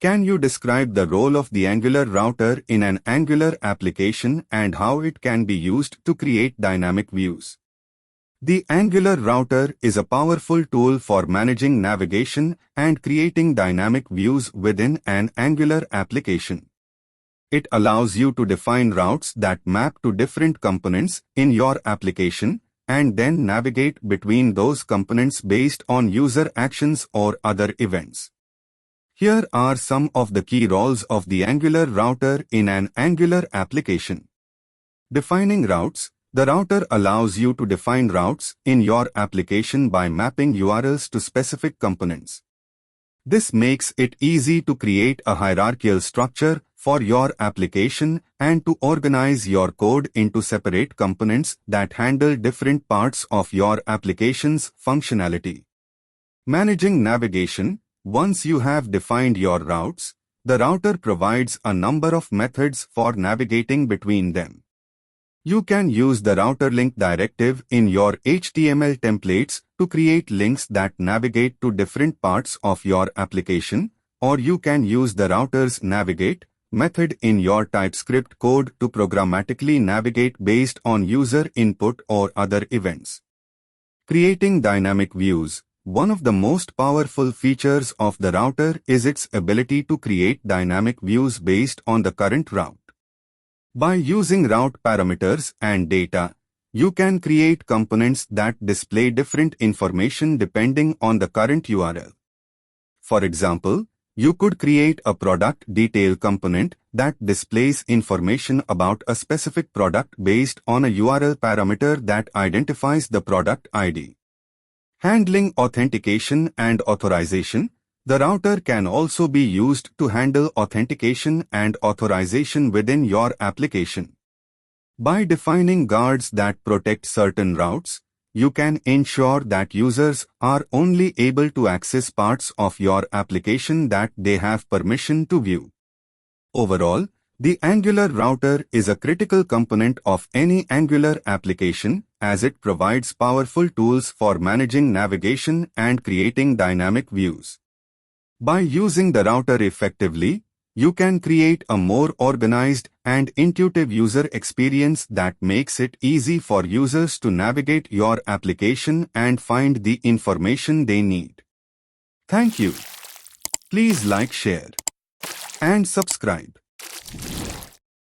Can you describe the role of the Angular router in an Angular application and how it can be used to create dynamic views? The Angular router is a powerful tool for managing navigation and creating dynamic views within an Angular application. It allows you to define routes that map to different components in your application and then navigate between those components based on user actions or other events. Here are some of the key roles of the Angular router in an Angular application. Defining routes. The router allows you to define routes in your application by mapping URLs to specific components. This makes it easy to create a hierarchical structure for your application and to organize your code into separate components that handle different parts of your application's functionality. Managing navigation. Once you have defined your routes, the router provides a number of methods for navigating between them. You can use the router link directive in your HTML templates to create links that navigate to different parts of your application, or you can use the router's navigate method in your TypeScript code to programmatically navigate based on user input or other events. Creating dynamic views. One of the most powerful features of the router is its ability to create dynamic views based on the current route. By using route parameters and data, you can create components that display different information depending on the current URL. For example, you could create a product detail component that displays information about a specific product based on a URL parameter that identifies the product ID. Handling authentication and authorization. The router can also be used to handle authentication and authorization within your application. By defining guards that protect certain routes, you can ensure that users are only able to access parts of your application that they have permission to view. Overall, the Angular router is a critical component of any Angular application as it provides powerful tools for managing navigation and creating dynamic views. By using the router effectively, you can create a more organized and intuitive user experience that makes it easy for users to navigate your application and find the information they need. Thank you. Please like, share, and subscribe.